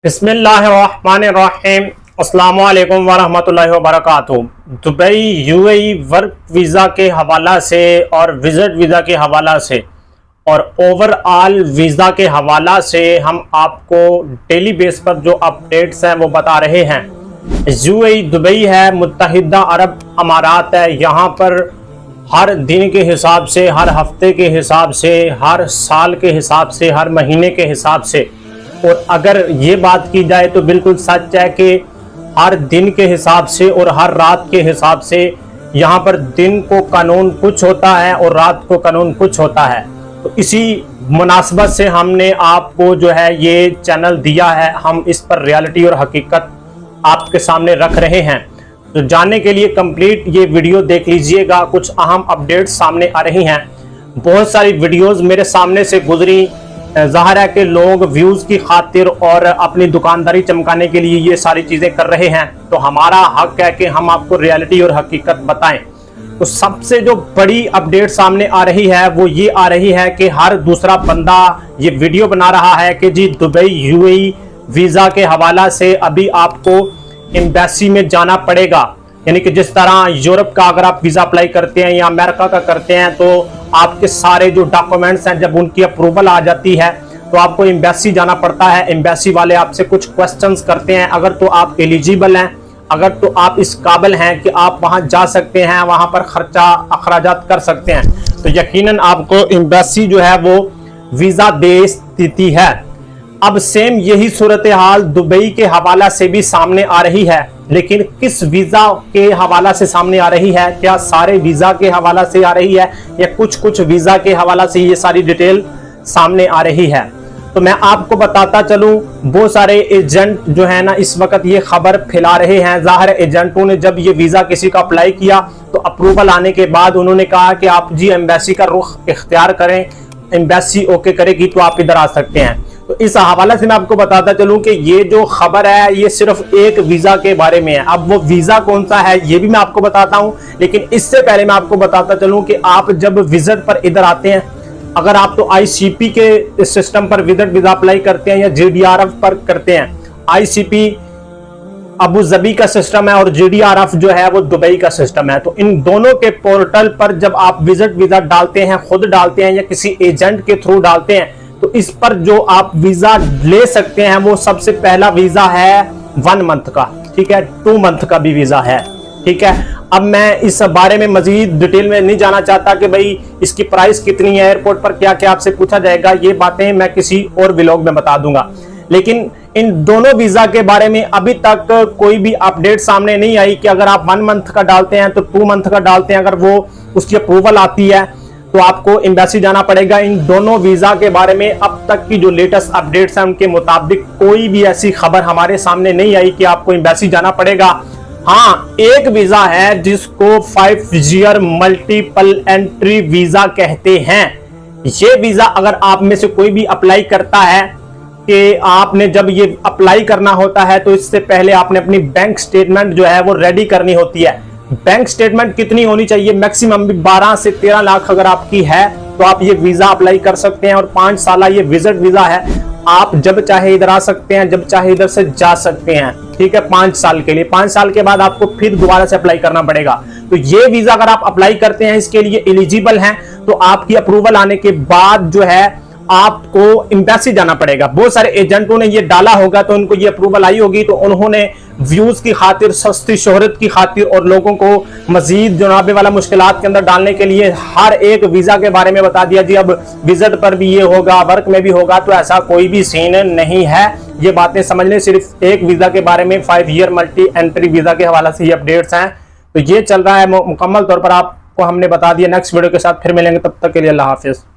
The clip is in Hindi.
बिस्मिल्लाहिर्रहमानिर्रहीम। अस्सलाम वालेकुम वरहमतुल्लाहि वबरकातुहू। दुबई यूएई वर्क वीज़ा के हवाला से और विज़िट वीज़ा के हवाला से और ओवरऑल वीज़ा के हवाला से हम आपको डेली बेस पर जो अपडेट्स हैं वो बता रहे हैं। यूएई दुबई है, मुत्तहिदा अरब अमारात है। यहाँ पर हर दिन के हिसाब से, हर हफ्ते के हिसाब से, हर साल के हिसाब से, हर महीने के हिसाब से, और अगर ये बात की जाए तो बिल्कुल सच है कि हर दिन के हिसाब से और हर रात के हिसाब से यहाँ पर दिन को कानून कुछ होता है और रात को कानून कुछ होता है। तो इसी मुनासबत से हमने आपको जो है ये चैनल दिया है। हम इस पर रियलिटी और हकीकत आपके सामने रख रहे हैं। तो जानने के लिए कंप्लीट ये वीडियो देख लीजिएगा। कुछ अहम अपडेट्स सामने आ रही हैं। बहुत सारी वीडियोस मेरे सामने से गुजरी। ज़ाहिर है कि लोग व्यूज़ की खातिर और अपनी दुकानदारी चमकाने के लिए ये सारी चीज़ें कर रहे हैं। तो हमारा हक है कि हम आपको रियलिटी और हकीकत बताएं। तो सबसे जो बड़ी अपडेट सामने आ रही है वो ये आ रही है कि हर दूसरा बंदा ये वीडियो बना रहा है कि जी दुबई यूएई वीज़ा के हवाला से अभी आपको एम्बेसी में जाना पड़ेगा। यानी कि जिस तरह यूरोप का अगर आप वीज़ा अप्लाई करते हैं या अमेरिका का करते हैं तो आपके सारे जो डॉक्यूमेंट्स हैं जब उनकी अप्रूवल आ जाती है तो आपको एम्बेसी जाना पड़ता है। एम्बेसी वाले आपसे कुछ क्वेश्चंस करते हैं। अगर तो आप एलिजिबल हैं, अगर तो आप इस काबिल हैं कि आप वहां जा सकते हैं, वहां पर खर्चा अखराजात कर सकते हैं, तो यकीनन आपको एम्बेसी जो है वो वीज़ा दे देती है। अब सेम यही सूरत हाल दुबई के हवाला से भी सामने आ रही है। लेकिन किस वीज़ा के हवाला से सामने आ रही है? क्या सारे वीज़ा के हवाला से आ रही है या कुछ कुछ वीज़ा के हवाला से ये सारी डिटेल सामने आ रही है? तो मैं आपको बताता चलूं, बहुत सारे एजेंट जो है ना इस वक्त ये खबर फैला रहे हैं। ज़ाहिर एजेंटों ने जब ये वीज़ा किसी का अप्लाई किया तो अप्रूवल आने के बाद उन्होंने कहा कि आप जी एम्बेसी का रुख इख्तियार करें, एम्बेसी ओके करेगी तो आप इधर आ सकते हैं। तो इस हवाले से मैं आपको बताता चलूं कि ये जो खबर है ये सिर्फ एक वीज़ा के बारे में है। अब वो वीज़ा कौन सा है ये भी मैं आपको बताता हूं, लेकिन इससे पहले मैं आपको बताता चलूं कि आप जब विजिट पर इधर आते हैं, अगर आप तो आईसीपी के सिस्टम पर विजिट वीज़ा अप्लाई करते हैं या जीडीआरएफ पर करते हैं। आईसीपी अबू धाबी का सिस्टम है और जीडीआरएफ जो है वो दुबई का सिस्टम है। तो इन दोनों के पोर्टल पर जब आप विजिट वीज़ा डालते हैं, खुद डालते हैं या किसी एजेंट के थ्रू डालते हैं, तो इस पर जो आप वीज़ा ले सकते हैं वो सबसे पहला वीज़ा है 1 मंथ का, ठीक है। 2 मंथ का भी वीज़ा है, ठीक है। अब मैं इस बारे में मजीद डिटेल में नहीं जाना चाहता कि भाई इसकी प्राइस कितनी है, एयरपोर्ट पर क्या क्या आपसे पूछा जाएगा, ये बातें मैं किसी और व्लॉग में बता दूंगा। लेकिन इन दोनों वीज़ा के बारे में अभी तक कोई भी अपडेट सामने नहीं आई कि अगर आप 1 मंथ का डालते हैं तो 2 मंथ का डालते हैं, अगर वो उसकी अप्रूवल आती है तो आपको एम्बेसी जाना पड़ेगा। इन दोनों वीज़ा के बारे में अब तक की जो लेटेस्ट अपडेट्स हैं उनके मुताबिक कोई भी ऐसी खबर हमारे सामने नहीं आई कि आपको एम्बेसी जाना पड़ेगा। हाँ, एक वीज़ा है जिसको 5 ईयर मल्टीपल एंट्री वीज़ा कहते हैं। ये वीज़ा अगर आप में से कोई भी अप्लाई करता है कि आपने जब ये अप्लाई करना होता है तो इससे पहले आपने अपनी बैंक स्टेटमेंट जो है वो रेडी करनी होती है। बैंक स्टेटमेंट कितनी होनी चाहिए? मैक्सिमम भी 12 से 13 लाख अगर आपकी है तो आप ये वीज़ा अप्लाई कर सकते हैं। और 5 साल ये विजिट वीज़ा है, आप जब चाहे इधर आ सकते हैं, जब चाहे इधर से जा सकते हैं, ठीक है। 5 साल के लिए, 5 साल के बाद आपको फिर दोबारा से अप्लाई करना पड़ेगा। तो ये वीज़ा अगर आप अप्लाई करते हैं, इसके लिए एलिजिबल हैं, तो आपकी अप्रूवल आने के बाद जो है आपको एम्बेसी जाना पड़ेगा। बहुत सारे एजेंटों ने ये डाला होगा तो उनको ये अप्रूवल आई होगी, तो उन्होंने व्यूज की खातिर, सस्ती शोहरत की खातिर और लोगों को मजीद जुनाबे वाला मुश्किलात के अंदर डालने के लिए हर एक वीज़ा के बारे में बता दिया जी अब विजिट पर भी ये होगा, वर्क में भी होगा। तो ऐसा कोई भी सीन नहीं है। ये बातें समझ लें, सिर्फ एक वीज़ा के बारे में 5 ईयर मल्टी एंट्री वीज़ा के हवाले से ये अपडेट्स हैं। तो ये चल रहा है, मुकम्मल तौर पर आपको हमने बता दिया। नेक्स्ट वीडियो के साथ फिर मिलेंगे, तब तक के लिए अल्लाह हाफिज़।